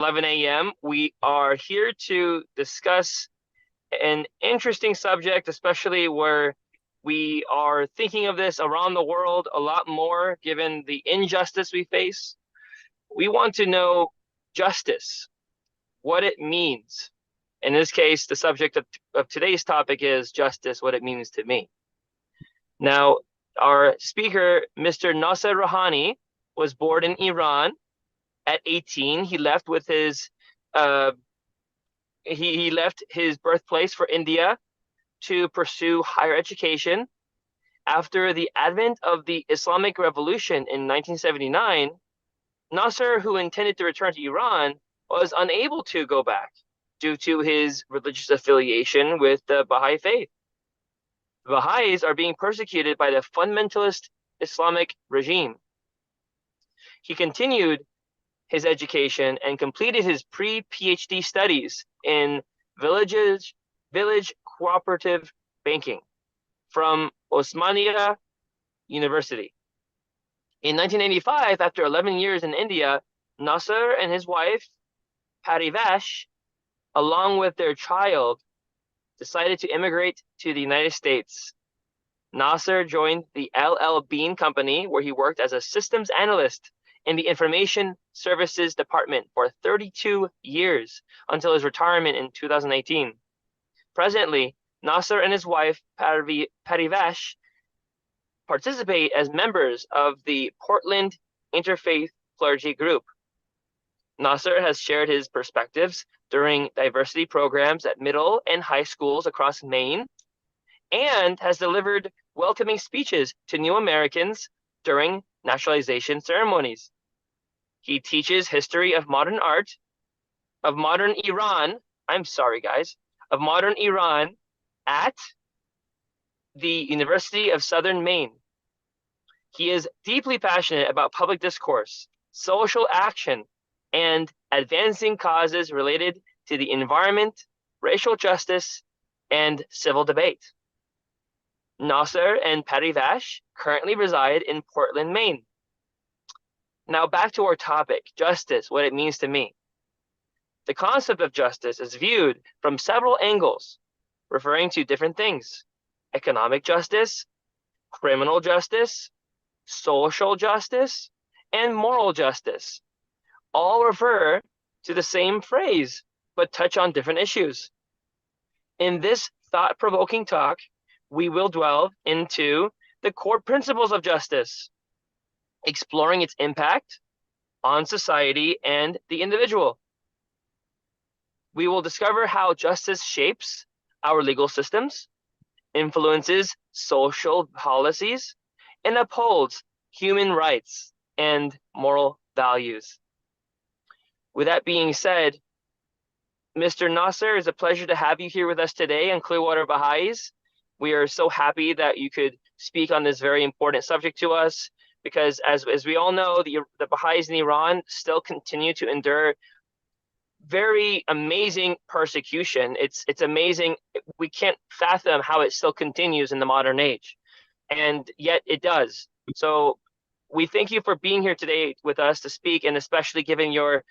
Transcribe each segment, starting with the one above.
11 a.m. We are here to discuss an interesting subject, especially where we are thinking of this around the world a lot more given the injustice we face. We want to know justice, what it means. In this case, the subject of today's topic is justice, what it means to me. Now, our speaker, Mr. Nasser Rouhani, was born in Iran. At 18, he left with his he left his birthplace for India to pursue higher education. After the advent of the Islamic Revolution in 1979, Nasser, who intended to return to Iran, was unable to go back due to his religious affiliation with the Baha'i faith. Baha'is are being persecuted by the fundamentalist Islamic regime. He continued his education and completed his pre-PhD studies in village cooperative banking from Osmania University. In 1985, after 11 years in India, Nasser and his wife, Parivash, along with their child, decided to immigrate to the United States. Nasser joined the LL Bean Company, where he worked as a systems analyst in the Information Services Department for 32 years until his retirement in 2018. Presently, Nasser and his wife, Parivash, participate as members of the Portland Interfaith Clergy Group. Nasser has shared his perspectives during diversity programs at middle and high schools across Maine and has delivered welcoming speeches to new Americans during naturalization ceremonies. He teaches history of modern art, of modern Iran, of modern Iran at the University of Southern Maine. He is deeply passionate about public discourse, social action, and advancing causes related to the environment, racial justice, and civil debate. Nasser and Parivash currently reside in Portland, Maine. Now back to our topic, justice, what it means to me. The concept of justice is viewed from several angles, referring to different things: economic justice, criminal justice, social justice, and moral justice. All refer to the same phrase, but touch on different issues. In this thought-provoking talk, we will delve into the core principles of justice, exploring its impact on society and the individual. We will discover how justice shapes our legal systems, influences social policies, and upholds human rights and moral values. With that being said, Mr. Nasser, it's a pleasure to have you here with us today on Clearwater Baha'is. We are so happy that you could speak on this very important subject to us, because as we all know, the Baha'is in Iran still continue to endure very amazing persecution. It's amazing. We can't fathom how it still continues in the modern age, and yet it does. So we thank you for being here today with us to speak, and especially given your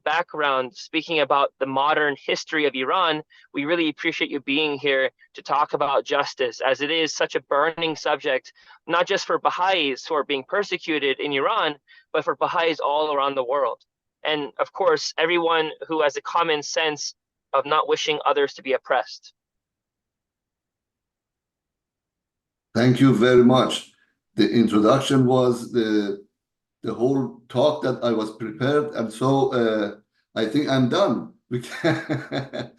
background, speaking about the modern history of Iran. We really appreciate you being here to talk about justice, as it is such a burning subject, not just for Baha'is who are being persecuted in Iran, but for Baha'is all around the world. And of course, everyone who has a common sense of not wishing others to be oppressed. Thank you very much. The introduction was the whole talk that I was prepared, and so I think I'm done. We can,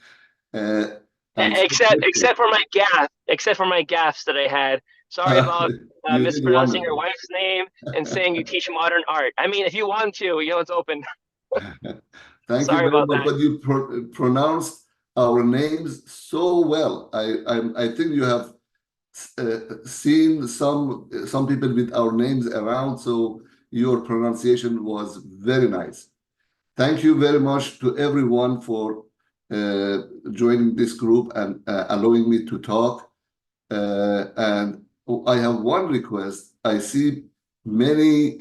except for my gaffes that I had. Sorry about mispronouncing your wife's name and saying you teach modern art. I mean, if you want to, it's open. Thank you very much. But you pronounced our names so well. I think you have seen some people with our names around, so your pronunciation was very nice. Thank you very much to everyone for joining this group and allowing me to talk. And I have one request. I see many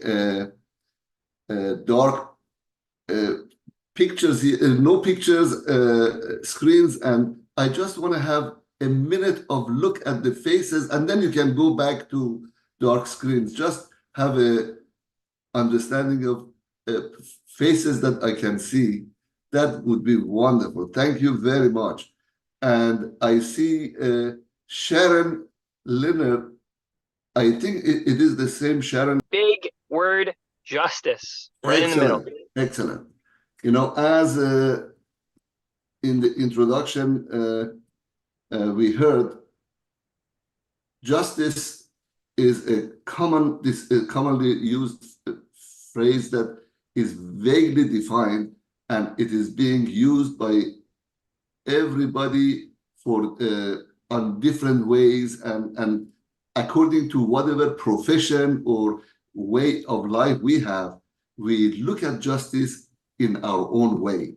dark pictures here, no pictures, screens, and I just want to have a minute of look at the faces, and then you can go back to dark screens. Just have a understanding of faces that I can see. That would be wonderful. Thank you very much. And I see Sharon Linner. I think it is the same Sharon. Big word, justice, right in the middle. Excellent. You know, as in the introduction, we heard, justice is a commonly used phrase that is vaguely defined, and it is being used by everybody for on different ways and according to whatever profession or way of life we have, we look at justice in our own way.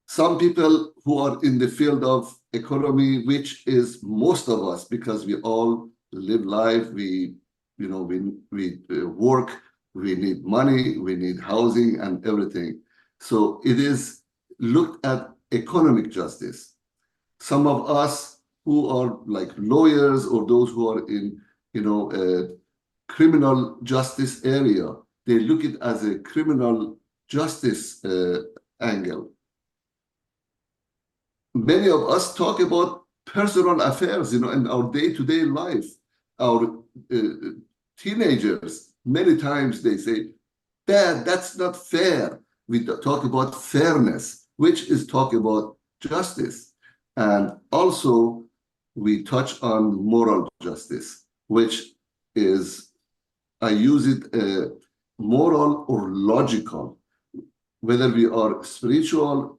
Some people who are in the field of economy, which is most of us, because we all live life, we work, we need money, we need housing and everything. So it is looked at economic justice. Some of us who are like lawyers or those who are in, criminal justice area, they look at it as a criminal justice angle. Many of us talk about personal affairs, in our day-to-day life. Our teenagers, many times they say, Dad, that's not fair. We talk about fairness, which is talk about justice. And also, we touch on moral justice, which is, I use it moral or logical, whether we are spiritual,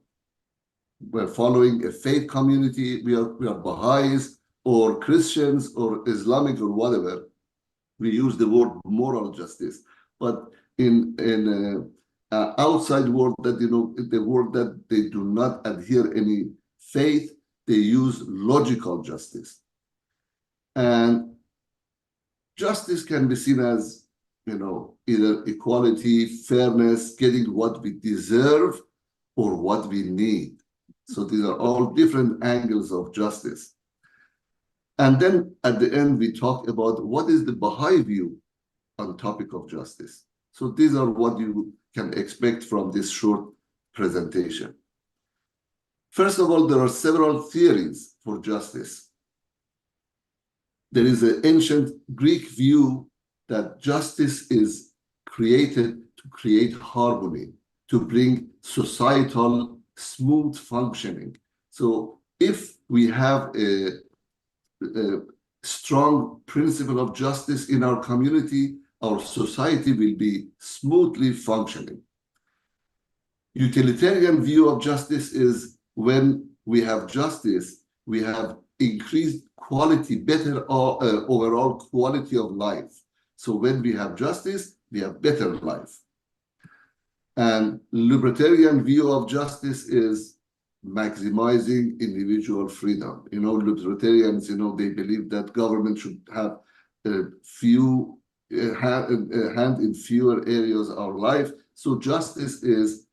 we're following a faith community, we are Baha'is or Christians or Islamic or whatever, we use the word moral justice. But in outside world that, the world that they do not adhere any faith, they use logical justice. And justice can be seen as, either equality, fairness, getting what we deserve or what we need. So these are all different angles of justice. And then at the end, we talk about what is the Baha'i view on topic of justice. So these are what you can expect from this short presentation. First of all, there are several theories for justice. There is an ancient Greek view that justice is created to create harmony, to bring societal smooth functioning. So if we have a strong principle of justice in our community, our society will be smoothly functioning. Utilitarian view of justice is when we have justice, we have increased quality, better overall quality of life. So when we have justice, we have better life. And libertarian view of justice is maximizing individual freedom. Libertarians, they believe that government should have hand in fewer areas of our life. So justice is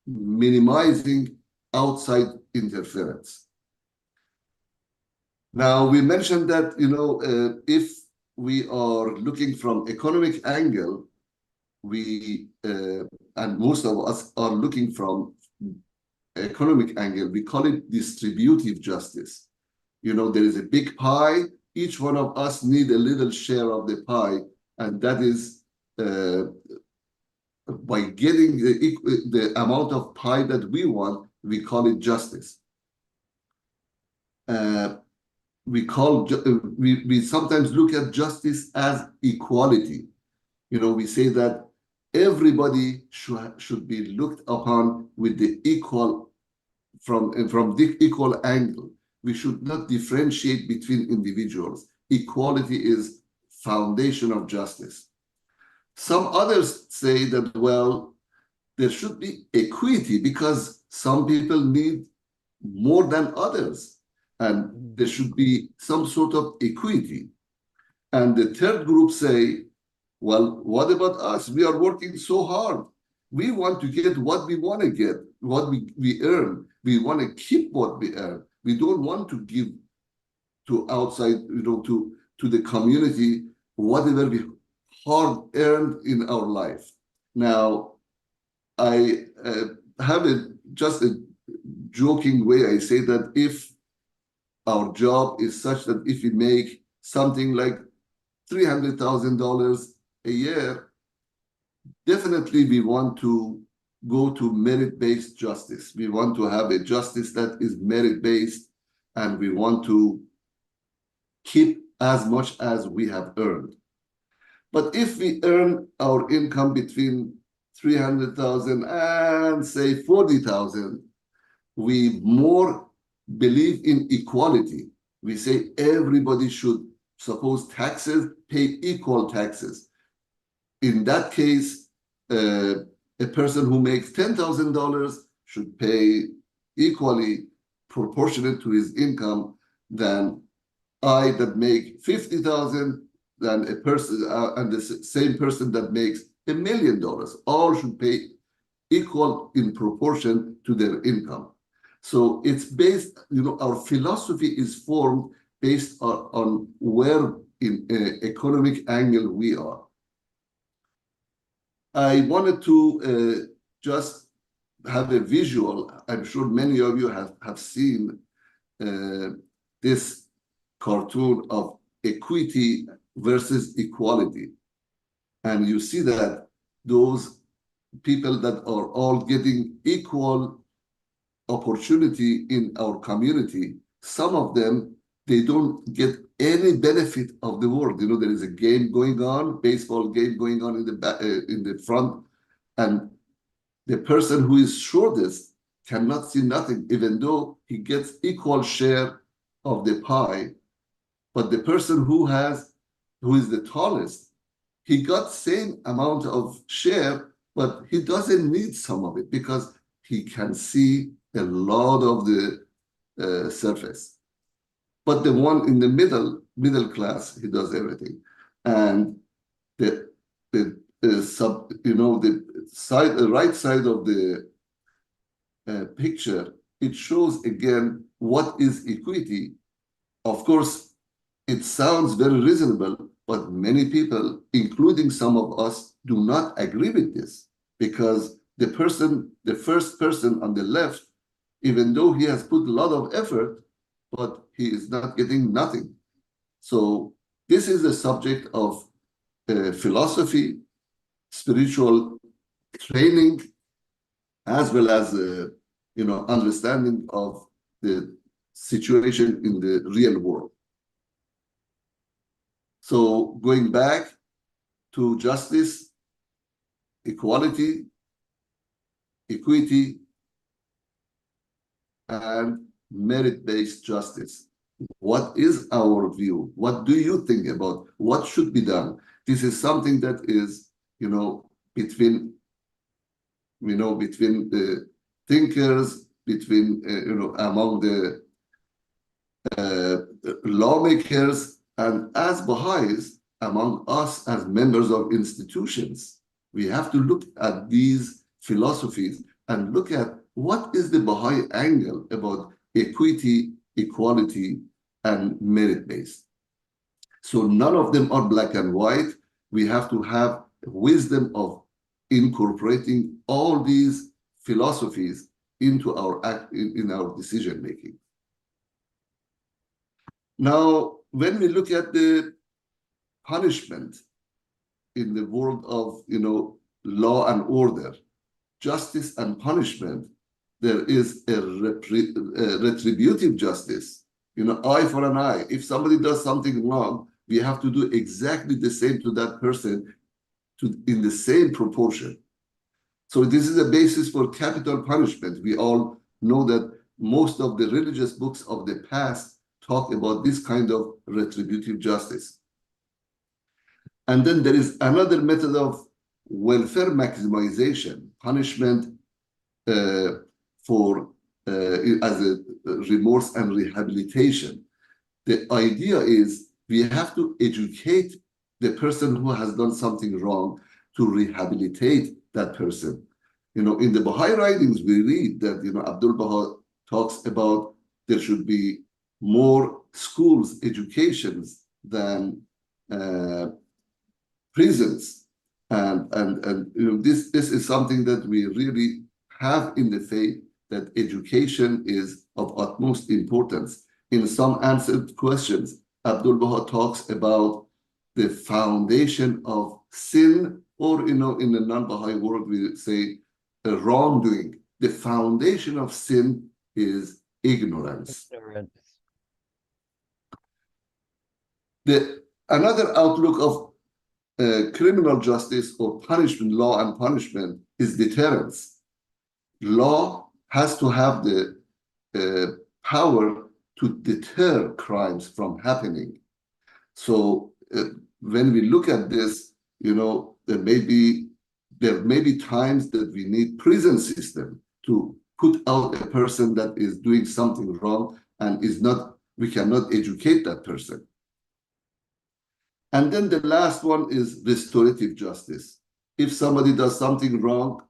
minimizing outside interference. Now, we mentioned that, if we are looking from economic angle, we, and most of us are looking from economic angle, we call it distributive justice. There is a big pie, each one of us need a little share of the pie, and that is by getting the amount of pie that we want, we call it justice. We sometimes look at justice as equality. We say that everybody should be looked upon with the equal, from the equal angle. We should not differentiate between individuals. Equality is foundation of justice. Some others say that, well, there should be equity because some people need more than others, and there should be some sort of equity. And the third group say, well, what about us? We are working so hard. We want to get what we want to get, what we earn. We want to keep what we earn. We don't want to give to outside, to the community, whatever we hard earned in our life. Now, I have just a joking way. I say that if our job is such that if we make something like $300,000 a year, definitely we want to go to merit-based justice. We want to have a justice that is merit-based, and we want to keep as much as we have earned. But if we earn our income between 300,000 and say 40,000, we more believe in equality. We say everybody should, suppose taxes, pay equal taxes. In that case, a person who makes $10,000 should pay equally proportionate to his income than I that make 50,000 than a person and the same person that makes $1 million. All should pay equal in proportion to their income. So it's based, our philosophy is formed based on where in economic angle we are. I wanted to just have a visual. I'm sure many of you have seen this cartoon of equity versus equality. And you see that those people that are all getting equal opportunity in our community, some of them, they don't get any benefit of the world. There is a game going on, baseball game going on in the front, and the person who is shortest cannot see nothing, even though he gets equal share of the pie. But the person who is the tallest, he got same amount of share, but he doesn't need some of it because he can see a lot of the surface. But the one in the middle class, he does everything. And the right side of the picture, it shows again what is equity. Of course, it sounds very reasonable, but many people, including some of us, do not agree with this because the first person on the left, even though he has put a lot of effort, but he is not getting nothing. So this is the subject of philosophy, spiritual training, as well as understanding of the situation in the real world. So going back to justice, equality, equity, and merit-based justice. What is our view? What do you think about what should be done? This is something that is, between the thinkers, among the lawmakers, and as Baha'is, among us as members of institutions. We have to look at these philosophies and look at what is the Baha'i angle about equity, equality, and merit-based. So none of them are black and white. We have to have wisdom of incorporating all these philosophies into in our decision making. Now, when we look at the punishment in the world of law and order, justice and punishment, there is a retributive justice. Eye for an eye. If somebody does something wrong, we have to do exactly the same to that person in the same proportion. So this is a basis for capital punishment. We all know that most of the religious books of the past talk about this kind of retributive justice. And then there is another method of welfare maximization, punishment as a remorse and rehabilitation. The idea is we have to educate the person who has done something wrong to rehabilitate that person. in the Baha'i writings, we read that, Abdul Baha talks about there should be more schools, educations than prisons. And this is something that we really have in the faith, that education is of utmost importance. In some answered questions, Abdul Baha talks about the foundation of sin, or in the non-Baha'i world, we say wrongdoing. The foundation of sin is ignorance. Another outlook of criminal justice or punishment, law and punishment, is deterrence. Law has to have the power to deter crimes from happening. So when we look at this, there may be times that we need prison system to put out a person that is doing something wrong and we cannot educate that person. And then the last one is restorative justice. If somebody does something wrong,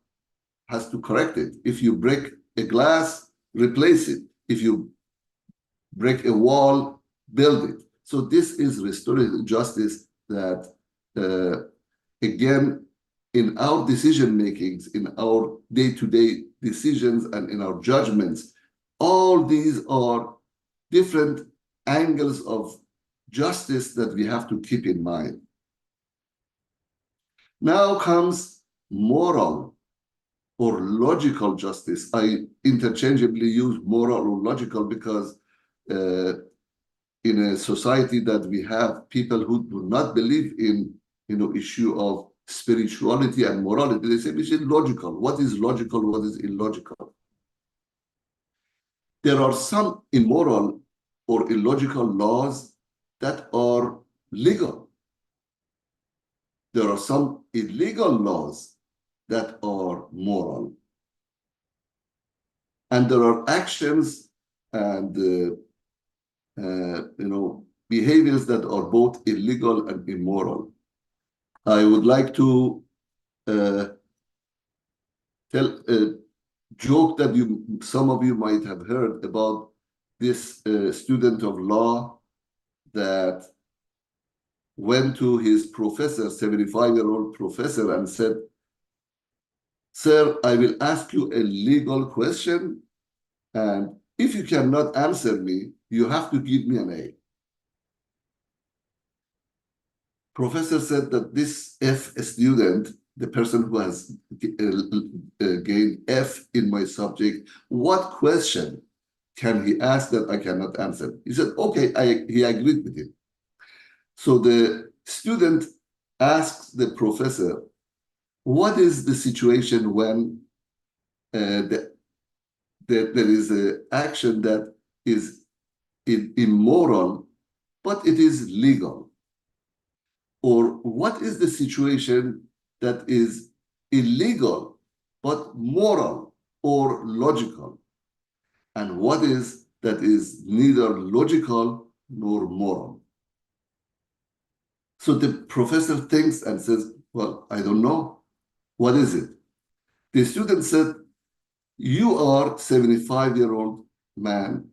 has to correct it. If you break a glass, replace it. If you break a wall, build it. So this is restorative justice that, again, in our decision makings, in our day-to-day decisions and in our judgments, all these are different angles of justice that we have to keep in mind. Now comes moral or logical justice. I interchangeably use moral or logical because in a society that we have people who do not believe in issue of spirituality and morality, they say which is logical. What is logical? What is illogical? There are some immoral or illogical laws that are legal. There are some illegal laws that are moral. And there are actions and behaviors that are both illegal and immoral. I would like to tell a joke that some of you might have heard about this student of law that went to his professor, 75-year-old professor, and said, "Sir, I will ask you a legal question, and if you cannot answer me, you have to give me an A." Professor said that this F student, the person who has gained F in my subject, what question can he ask that I cannot answer? He said, okay, he agreed with him. So the student asks the professor, what is the situation when there is an action that is immoral, but it is legal? Or what is the situation that is illegal, but moral or logical? And what is that is neither logical nor moral? So the professor thinks and says, well, I don't know. What is it? The student said, you are a 75-year-old man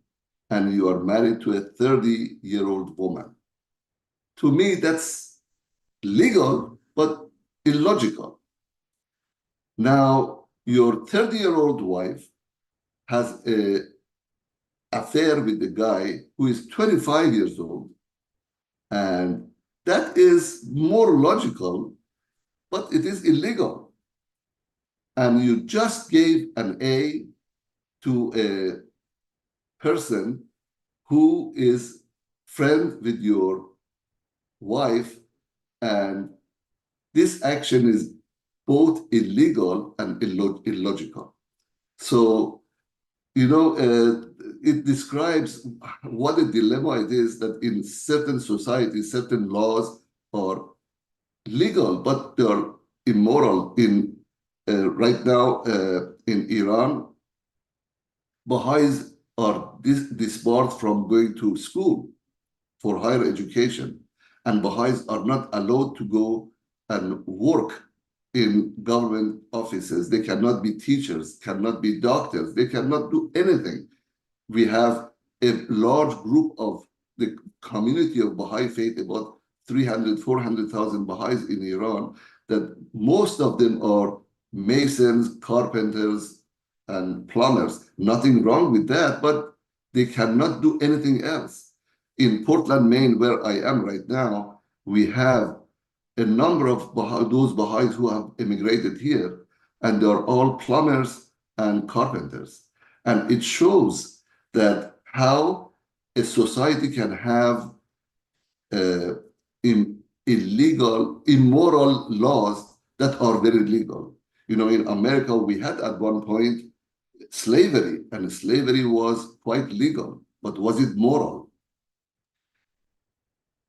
and you are married to a 30-year-old woman. To me, that's legal, but illogical. Now, your 30-year-old wife has an affair with the guy who is 25 years old, and that is more logical, but it is illegal. And you just gave an A to a person who is friend with your wife, and this action is both illegal and illogical. So, it describes what a dilemma it is that in certain societies, certain laws are legal, but they are immoral. Right now in Iran, Baha'is are disbarred from going to school for higher education, and Baha'is are not allowed to go and work in government offices. They cannot be teachers, cannot be doctors. They cannot do anything. We have a large group of the community of Baha'i faith, about 300, 400,000 Baha'is in Iran, that most of them are masons, carpenters, and plumbers. Nothing wrong with that, but they cannot do anything else. In Portland, Maine, where I am right now, we have a number of those Baha'is who have immigrated here, and they're all plumbers and carpenters. And it shows that how a society can have illegal, immoral laws that are very legal. You know, in America, we had at one point slavery, and slavery was quite legal, but was it moral?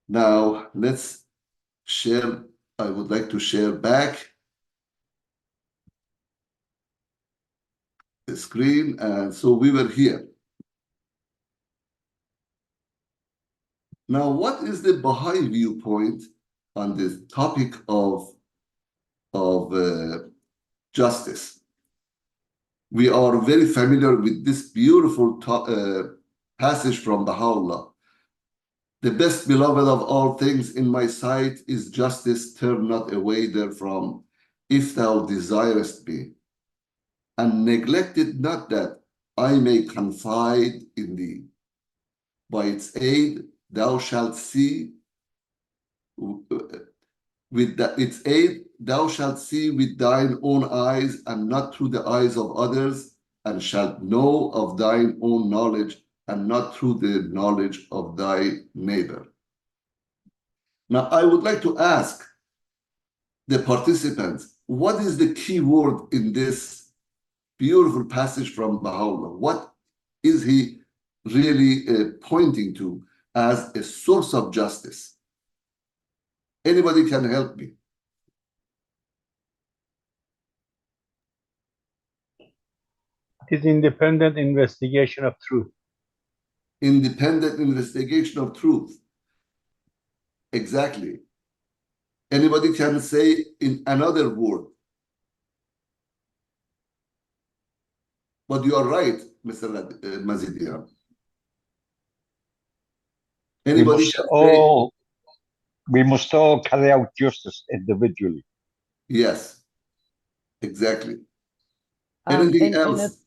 Now, let's share. I would like to share back the screen. And so we were here. Now, what is the Baha'i viewpoint on this topic of justice? We are very familiar with this beautiful passage from Baha'u'llah. The best beloved of all things in my sight is justice, turn not away therefrom, if thou desirest me, and neglect it not that I may confide in thee. By its aid thou shalt see, its aid thou shalt see with thine own eyes, and not through the eyes of others, and shalt know of thine own knowledge, and not through the knowledge of thy neighbor. Now, I would like to ask the participants, what is the key word in this beautiful passage from Baha'u'llah? What is he really pointing to as a source of justice? Anybody can help me? It is independent investigation of truth. Independent investigation of truth. Exactly. Anybody can say in another word. But you are right, Mr. Mazidian. Anybody can say? We must all carry out justice individually. Yes, exactly. Anything else?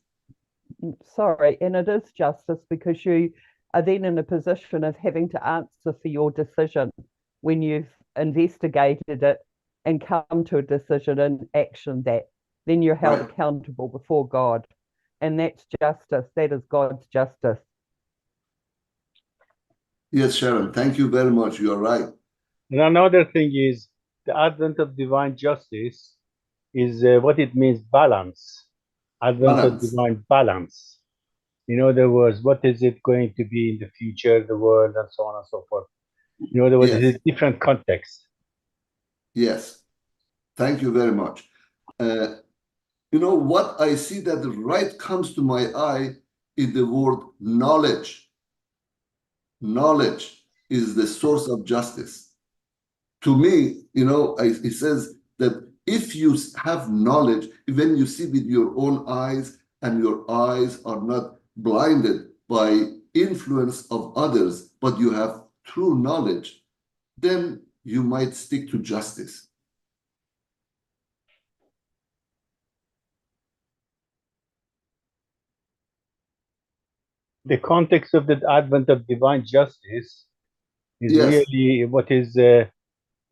And it is justice because you are then in a position of having to answer for your decision when you've investigated it and come to a decision and action that, then you're held accountable before God. And that's justice. That is God's justice. Yes, Sharon, thank you very much. You are right. And another thing is the advent of divine justice is what it means, balance. Advent of divine balance. In other words, what is it going to be in the future, the world, and so on and so forth. In other words, it's a different context. Yes. Thank you very much. You know, what I see that right comes to my eye is the word knowledge. Knowledge is the source of justice. To me, you know, it says that if you have knowledge, when you see with your own eyes and your eyes are not blinded by influence of others, but you have true knowledge, then you might stick to justice. The context of the advent of divine justice is really what is, it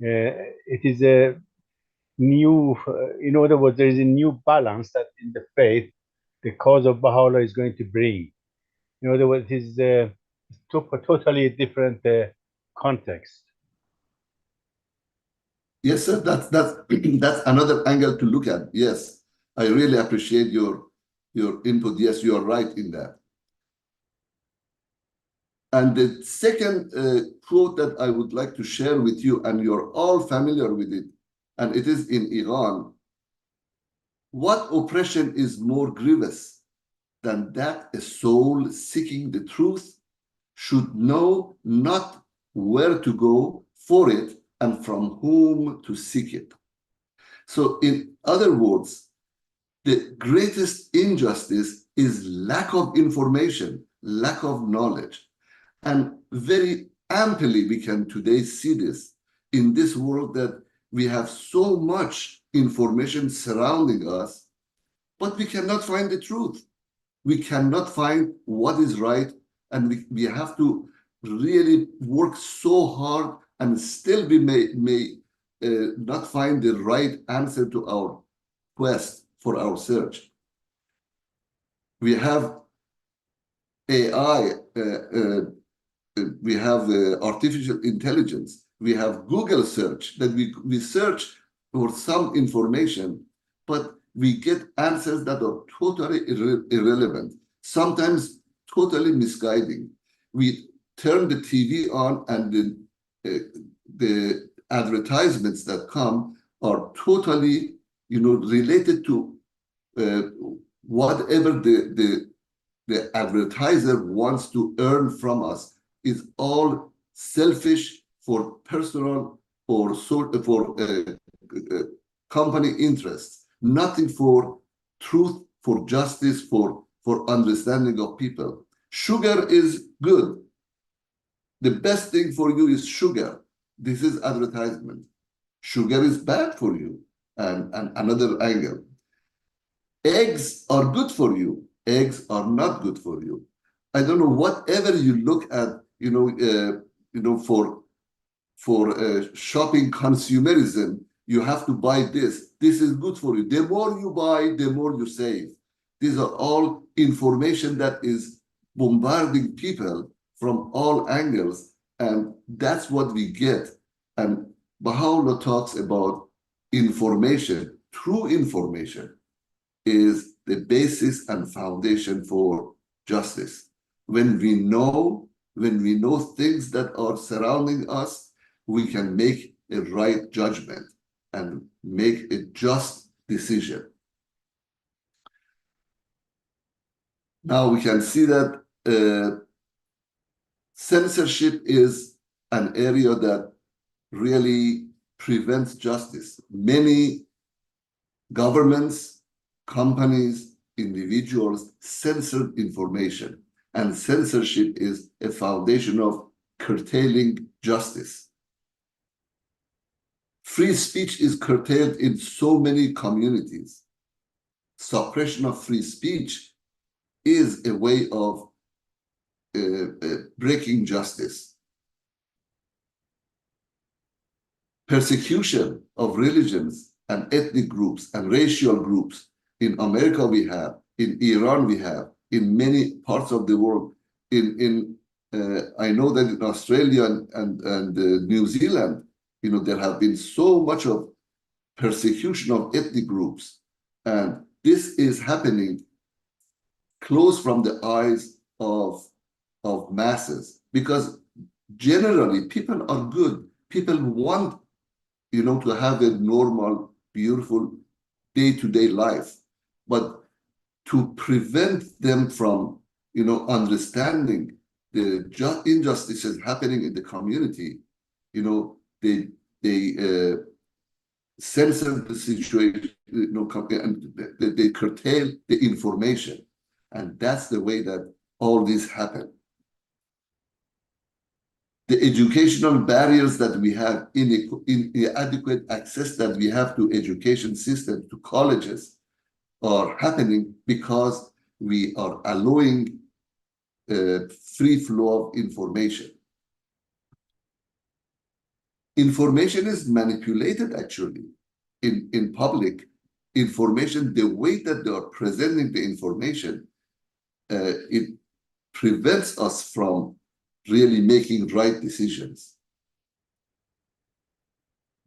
is a new, in other words, there is a new balance that in the faith, the cause of Baha'u'llah is going to bring. In other words, it is a totally different context. Yes, sir, that's another angle to look at. Yes, I really appreciate your input. Yes, you are right in that. And the second quote that I would like to share with you, and you're all familiar with it, and it is in Iran. What oppression is more grievous than that a soul seeking the truth should know not where to go for it and from whom to seek it? So in other words, the greatest injustice is lack of information, lack of knowledge. And very amply we can today see this in this world that we have so much information surrounding us, but we cannot find the truth. We cannot find what is right, and we have to really work so hard, and still we may not find the right answer to our quest for our search. We have AI, we have artificial intelligence, we have Google search, that we search for some information, but we get answers that are totally irrelevant, sometimes totally misguiding. We turn the TV on, and the advertisements that come are totally, related to whatever the advertiser wants to earn from us. Is all selfish for personal or for company interests. Nothing for truth, for justice, for understanding of people. Sugar is good. The best thing for you is sugar. This is advertisement. Sugar is bad for you. And another angle. Eggs are good for you. Eggs are not good for you. I don't know, whatever you look at, for shopping consumerism, you have to buy this. This is good for you. The more you buy, the more you save. These are all information that is bombarding people from all angles, and that's what we get. And Baha'u'llah talks about information. True information is the basis and foundation for justice. When we know things that are surrounding us, we can make a right judgment and make a just decision. Now we can see that censorship is an area that really prevents justice. Many governments, companies, individuals censor information, and censorship is a foundation of curtailing justice. Free speech is curtailed in so many communities. Suppression of free speech is a way of breaking justice. Persecution of religions and ethnic groups and racial groups. In America we have, in Iran we have, in many parts of the world. I know that in Australia and New Zealand, there have been so much of persecution of ethnic groups, and this is happening close from the eyes of masses, because generally people are good. People want, to have a normal, beautiful day-to-day life, but to prevent them from, understanding the injustices happening in the community, they censor the situation, and they curtail the information, and that's the way that all this happened. The educational barriers that we have, inadequate access that we have to education system, to colleges, are happening because we are allowing free flow of information. Information is manipulated actually in public. Information, the way that they are presenting the information, it prevents us from really making right decisions.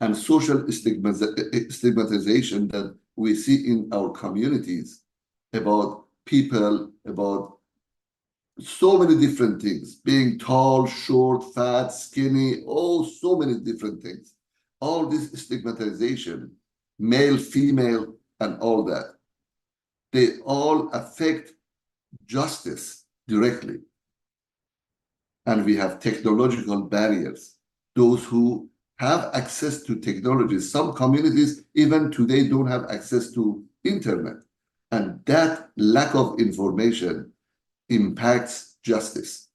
And social stigmatization that we see in our communities about people, about so many different things, being tall, short, fat, skinny, so many different things. All this stigmatization, male, female, and all that, they all affect justice directly. And we have technological barriers. Those who have access to technologies. Some communities even today don't have access to internet. And that lack of information impacts justice.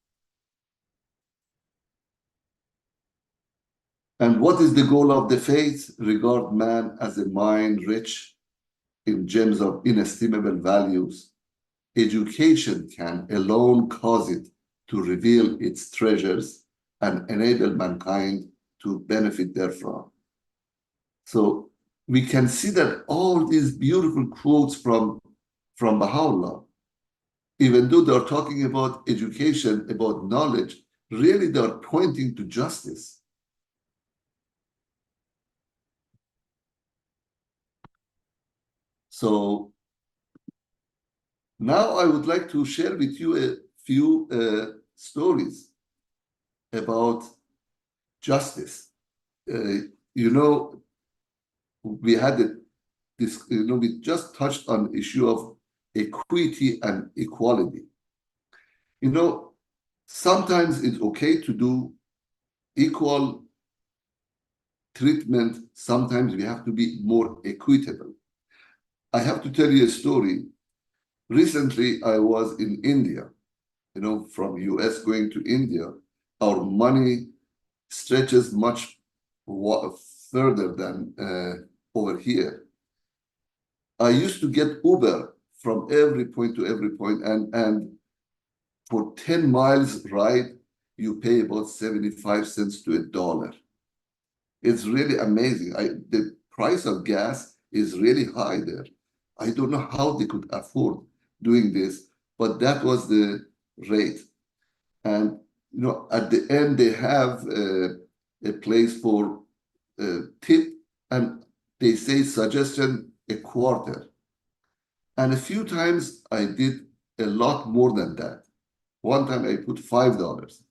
And what is the goal of the faith? Regard man as a mind rich in gems of inestimable values. Education can alone cause it to reveal its treasures and enable mankind to benefit therefrom. So we can see that all these beautiful quotes from Baha'u'llah, even though they're talking about education, about knowledge, really they're pointing to justice. So now I would like to share with you a few stories about justice. We had this, we just touched on the issue of equity and equality. Sometimes it's okay to do equal treatment. Sometimes we have to be more equitable. I have to tell you a story. Recently, I was in India, from US going to India. Our money stretches much further than over here. I used to get Uber from every point to every point, and for 10 miles ride, you pay about 75 cents to $1. It's really amazing. The price of gas is really high there. I don't know how they could afford doing this, but that was the rate. And at the end, they have a place for tip, and they say suggestion a quarter. And a few times I did a lot more than that. One time I put $5.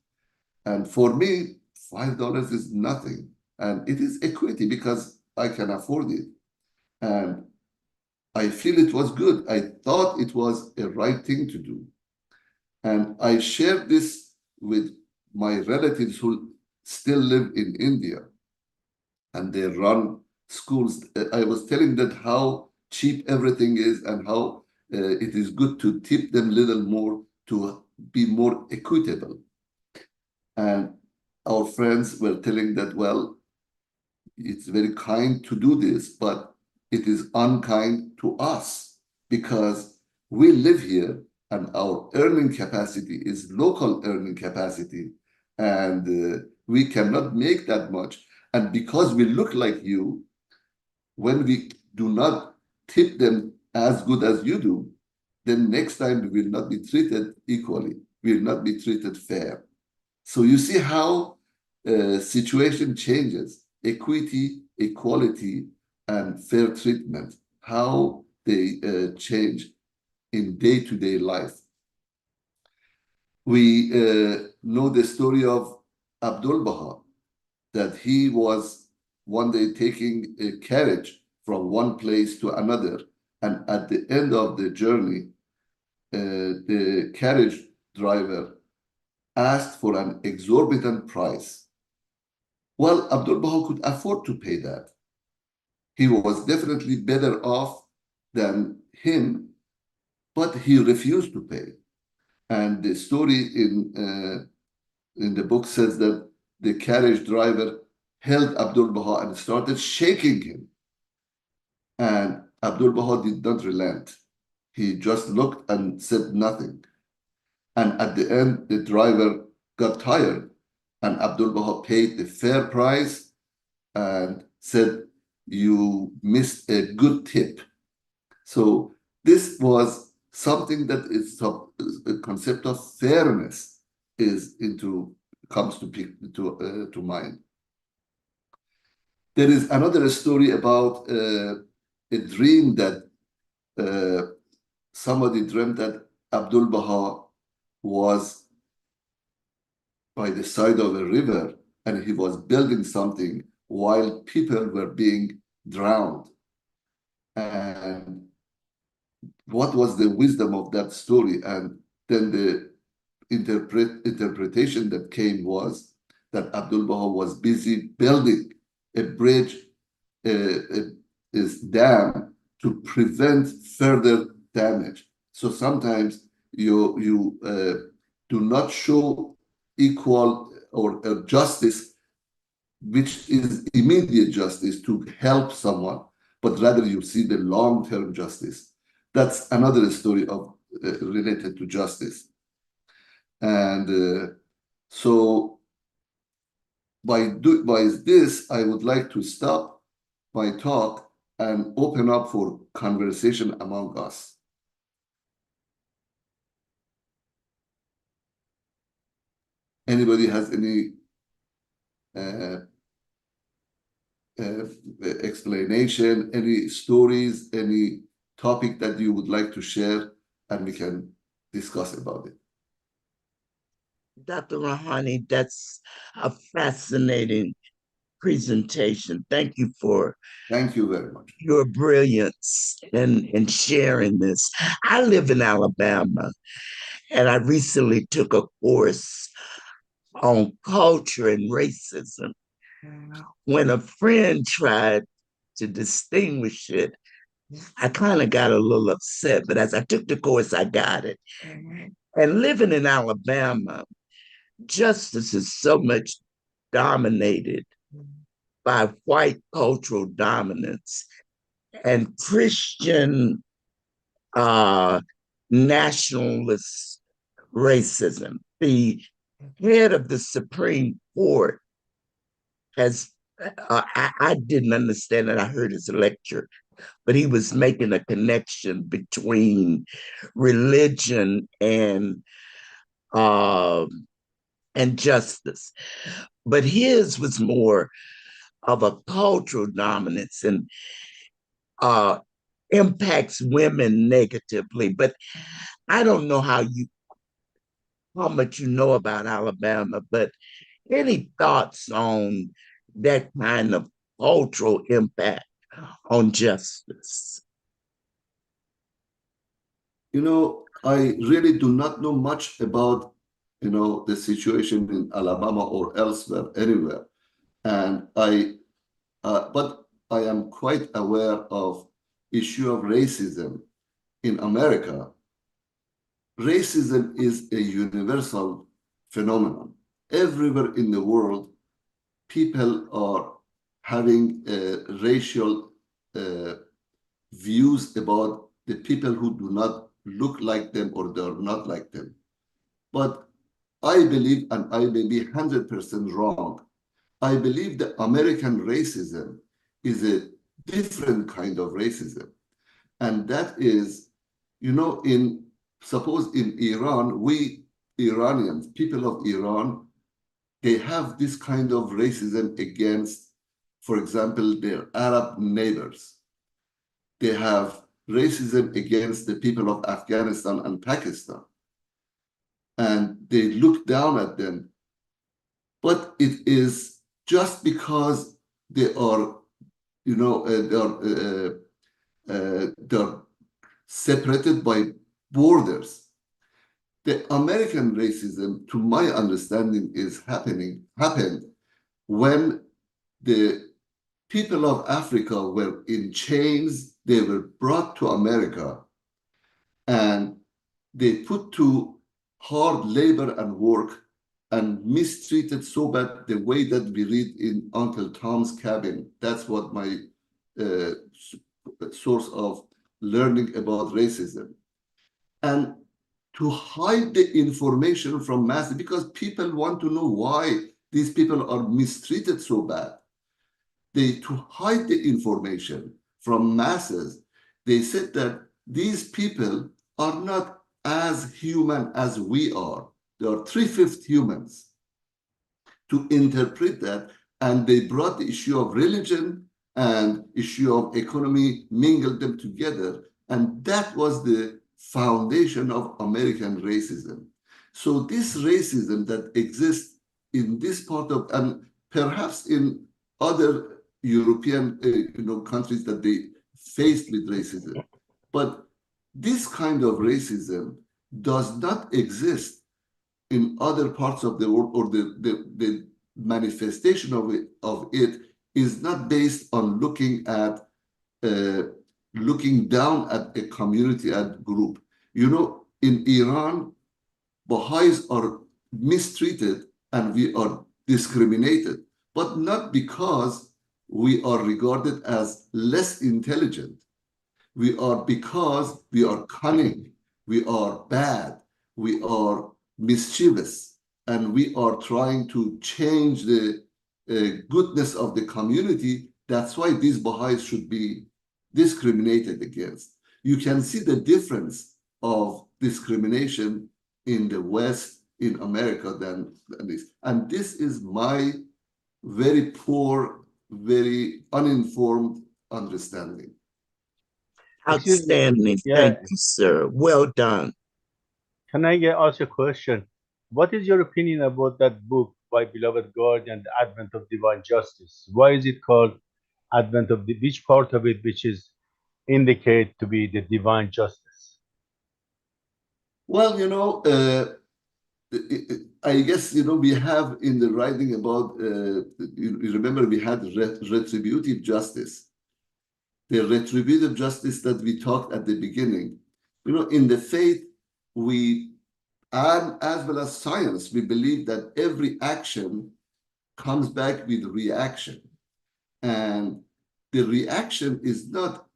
And for me, $5 is nothing. And it is equity because I can afford it. And I feel it was good. I thought it was a right thing to do. And I shared this with my relatives who still live in India. And they run schools. I was telling them how cheap everything is and how it is good to tip them a little more to be more equitable. And our friends were telling that, well, it's very kind to do this, but it is unkind to us because we live here and our earning capacity is local earning capacity, and we cannot make that much. And because we look like you, when we do not tip them as good as you do, then next time we will not be treated equally. We will not be treated fair. So you see how situation changes. Equity, equality, and fair treatment, how they change in day-to-day life. We know the story of Abdul Baha, that he was one day taking a carriage from one place to another, and at the end of the journey, the carriage driver asked for an exorbitant price. Well, Abdul Baha could afford to pay that. He was definitely better off than him, but he refused to pay. And the story in the book says that the carriage driver held Abdul Baha and started shaking him. And Abdul Baha did not relent. He just looked and said nothing. And at the end, the driver got tired, and Abdul Baha paid the fair price and said, "You missed a good tip." So this was something that is a concept of fairness comes to mind. There is another story about a dream that somebody dreamt that Abdul Baha was by the side of a river and he was building something while people were being drowned. And what was the wisdom of that story? And then the interpretation that came was that Abdul Baha was busy building a bridge is dammed to prevent further damage. So sometimes you do not show equal or justice, which is immediate justice to help someone, but rather you see the long-term justice. That's another story of related to justice. And so by this, I would like to stop my talk and open up for conversation among us. Anybody has any explanation, any stories, any topic that you would like to share, and we can discuss about it. Dr. Rahani, that's a fascinating presentation. Thank you very much. Your brilliance in sharing this. I live in Alabama, and I recently took a course on culture and racism. When a friend tried to distinguish it, I kind of got a little upset, but as I took the course, I got it. And living in Alabama, justice is so much dominated by white cultural dominance and Christian nationalist racism. The head of the Supreme Court has, I didn't understand it. I heard his lecture, but he was making a connection between religion and justice. But his was more of a cultural dominance and impacts women negatively. But I don't know how much you know about Alabama, but any thoughts on that kind of cultural impact on justice? You know, I really do not know much about, the situation in Alabama or elsewhere, anywhere. And but I am quite aware of issue of racism in America. Racism is a universal phenomenon. Everywhere in the world, people are having racial views about the people who do not look like them or they are not like them. But I believe, and I may be 100% wrong, I believe that American racism is a different kind of racism. And that is, suppose in Iran, we Iranians, people of Iran, they have this kind of racism against, for example, their Arab neighbors. They have racism against the people of Afghanistan and Pakistan. And they look down at them. But it is just because they are, they're separated by borders. The American racism, to my understanding, happened when the people of Africa were in chains. They were brought to America and they put to hard labor and work and mistreated so bad, the way that we read in Uncle Tom's Cabin. That's what my source of learning about racism. And to hide the information from masses, because people want to know why these people are mistreated so bad. To hide the information from masses, they said that these people are not as human as we are. They are 3/5 humans. To interpret that, and they brought the issue of religion and issue of economy, mingled them together, and that was the foundation of American racism. So this racism that exists in this part of, and perhaps in other European countries that they faced with racism, but this kind of racism does not exist in other parts of the world, or the manifestation of it is not based on looking down at a community, at group. You know, in Iran, Baha'is are mistreated and we are discriminated, but not because we are regarded as less intelligent. Because we are cunning, we are bad, we are mischievous, and we are trying to change the goodness of the community. That's why these Baha'is should be discriminated against. You can see the difference of discrimination in the West, in America, than this. And this is my very poor, very uninformed understanding. Outstanding. Thank you, sir. Well done. Can I ask a question? What is your opinion about that book by Beloved Guardian, The Advent of Divine Justice? Why is it called Advent of which part of it which is indicate to be the divine justice? Well, you know, I guess, you know, we have in the writing about, you remember we had retributive justice. The retributive justice that we talked at the beginning. You know, in the faith, and as well as science, we believe that every action comes back with reaction. And the reaction is not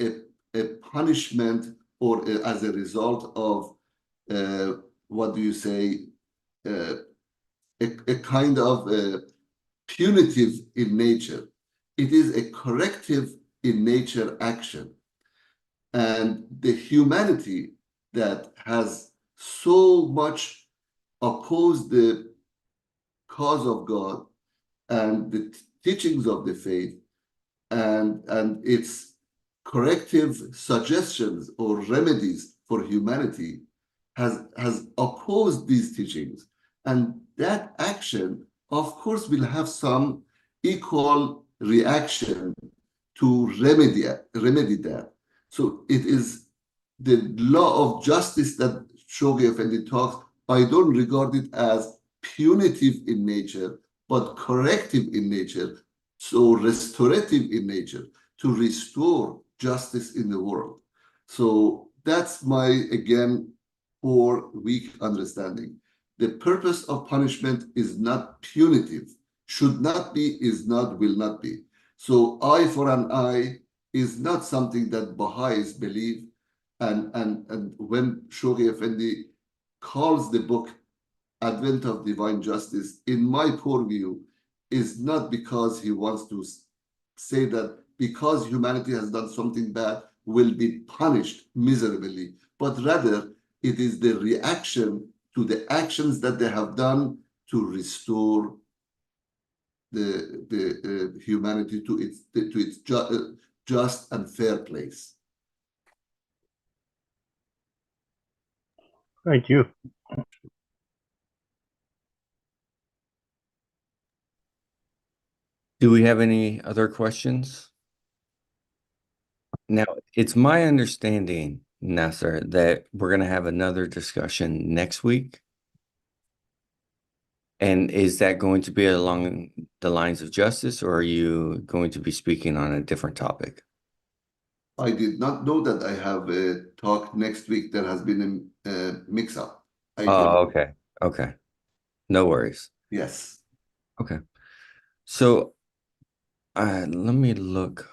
a punishment or as a result of, what do you say, a kind of punitive in nature. It is a corrective in nature action. And the humanity that has so much opposed the cause of God and the teachings of the faith and its corrective suggestions or remedies for humanity has opposed these teachings. And that action, of course, will have some equal reaction to remedy that. So it is the law of justice that Shoghi Effendi talks. I don't regard it as punitive in nature, but corrective in nature, so restorative in nature, to restore justice in the world. So that's my, again, poor, weak understanding. The purpose of punishment is not punitive, should not be, is not, will not be. So eye for an eye is not something that Baha'is believe. And when Shoghi Effendi calls the book Advent of Divine Justice, in my poor view, is not because he wants to say that because humanity has done something bad, will be punished miserably, but rather it is the reaction to the actions that they have done to restore the humanity to its just and fair place. Thank you. Do we have any other questions? Now, it's my understanding, Nasser, that we're going to have another discussion next week. And is that going to be along the lines of justice, or are you going to be speaking on a different topic? I did not know that I have a talk next week. There has been a mix-up. Oh, okay. Okay. No worries. Yes. Okay. So let me look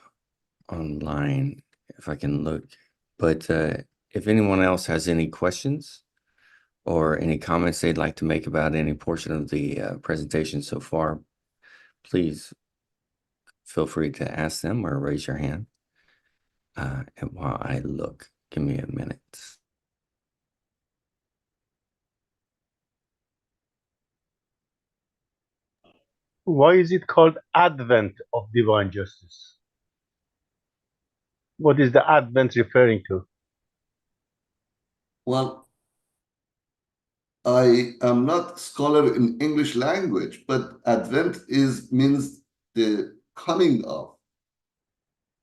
online if I can look. But if anyone else has any questions or any comments they'd like to make about any portion of the presentation so far, please feel free to ask them or raise your hand. And while I look, give me a minute. Why is it called Advent of Divine Justice? What is the Advent referring to? Well, I am not scholar in English language, but Advent means the coming of.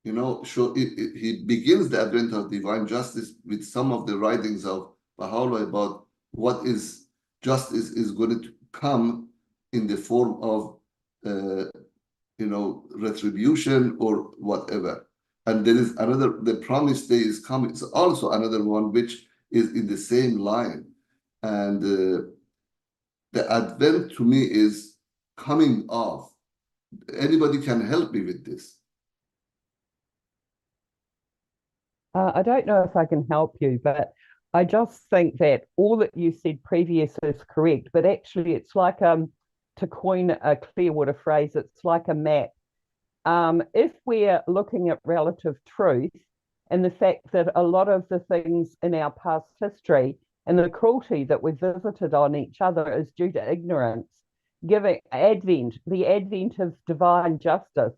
You know, so he begins the Advent of Divine Justice with some of the writings of Baha'u'llah about what is justice is going to come in the form of retribution or whatever. And there is another, the promised day is coming. It's also another one which is in the same line. And the Advent to me is coming off. Anybody can help me with this? I don't know if I can help you, but I just think that all that you said previous is correct, but actually it's like, to coin a Clearwater phrase, it's like a map. If we're looking at relative truth and the fact that a lot of the things in our past history and the cruelty that we've visited on each other is due to ignorance, the advent of divine justice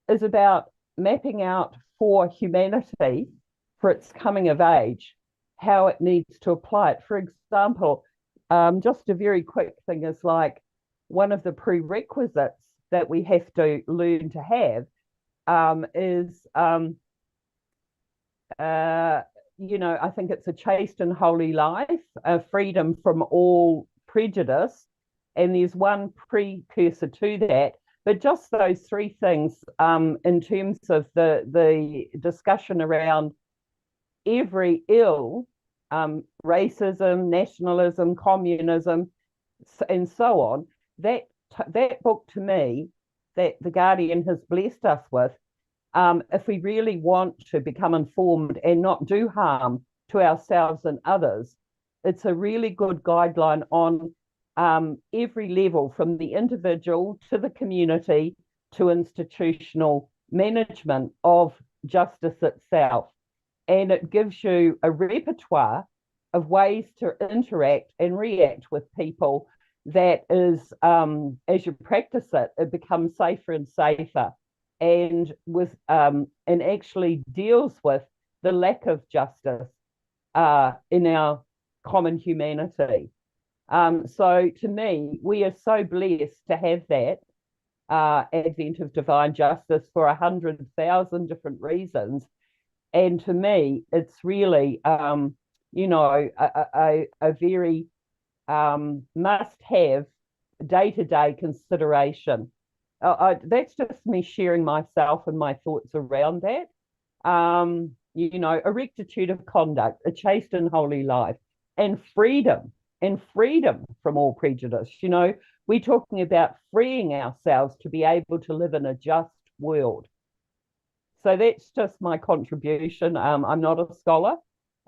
is about mapping out for humanity, for its coming of age, how it needs to apply it. For example, just a very quick thing is like one of the prerequisites that we have to learn to have is, I think it's a chaste and holy life, a freedom from all prejudice. And there's one precursor to that. But just those three things in terms of the discussion around every ill, racism, nationalism, communism, and so on, that book to me, that The Guardian has blessed us with, if we really want to become informed and not do harm to ourselves and others, it's a really good guideline on every level, from the individual to the community to institutional management of justice itself. And it gives you a repertoire of ways to interact and react with people that is, as you practice it, it becomes safer and safer, and actually deals with the lack of justice in our common humanity. So to me, we are so blessed to have that advent of divine justice for 100,000 different reasons. And to me, it's really, a very must-have day-to-day consideration. That's just me sharing myself and my thoughts around that. A rectitude of conduct, a chaste and holy life, and freedom from all prejudice. We're talking about freeing ourselves to be able to live in a just world. So that's just my contribution. I'm not a scholar.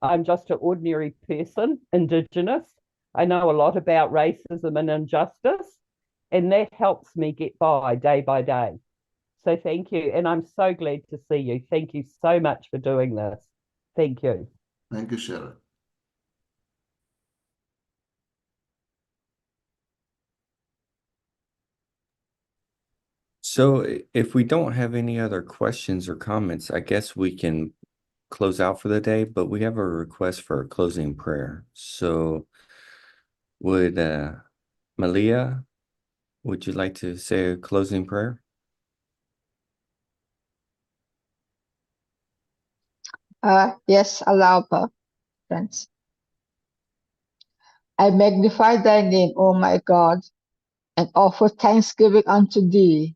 I'm just an ordinary person, Indigenous. I know a lot about racism and injustice, and that helps me get by day. So thank you. And I'm so glad to see you. Thank you so much for doing this. Thank you. Thank you, Sharon. So if we don't have any other questions or comments, I guess we can close out for the day, but we have a request for a closing prayer. So would Malia, would you like to say a closing prayer? Yes, Alaupa, friends. I magnify thy name, O my God, and offer thanksgiving unto thee,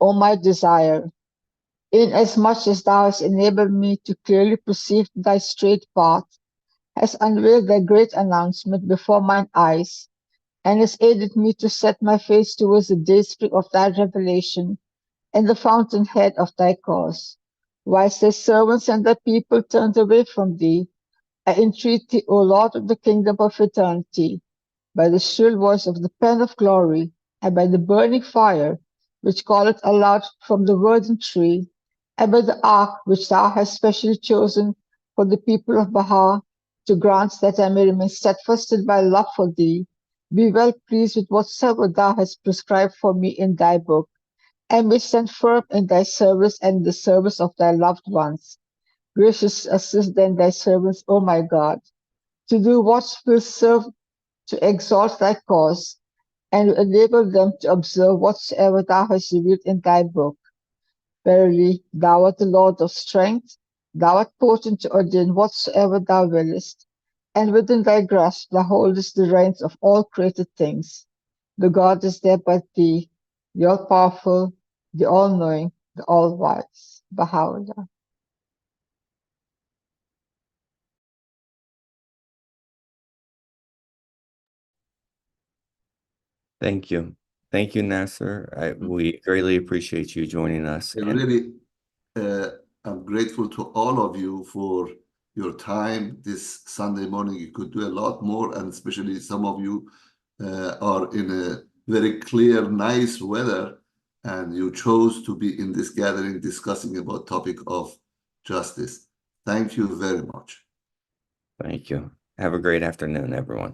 O my desire, inasmuch as thou hast enabled me to clearly perceive thy straight path, hast unveiled thy great announcement before mine eyes, and hast aided me to set my face towards the dayspring of thy revelation and the fountainhead of thy cause. Whilst thy servants and thy people turned away from thee, I entreat thee, O Lord of the kingdom of eternity, by the shrill voice of the pen of glory, and by the burning fire, which calleth aloud from the verdant tree, and by the ark which thou hast specially chosen for the people of Baha, to grant that I may remain steadfast in my love for thee, be well pleased with whatsoever thou hast prescribed for me in thy book, and may stand firm in thy service and in the service of thy loved ones. Gracious assist then thy servants, O my God, to do what will serve to exalt thy cause, and enable them to observe whatsoever thou hast revealed in thy book. Verily, thou art the Lord of strength, thou art potent to ordain whatsoever thou willest, and within thy grasp thou holdest the reins of all created things. The God is there but thee, the all-powerful, the all-knowing, the all-wise, Baha'u'llah. Thank you. Thank you, Nasser. We greatly appreciate you joining us. And really, I'm grateful to all of you for your time this Sunday morning. You could do a lot more, and especially some of you are in a very clear, nice weather, and you chose to be in this gathering discussing about topic of justice. Thank you very much. Thank you. Have a great afternoon, everyone.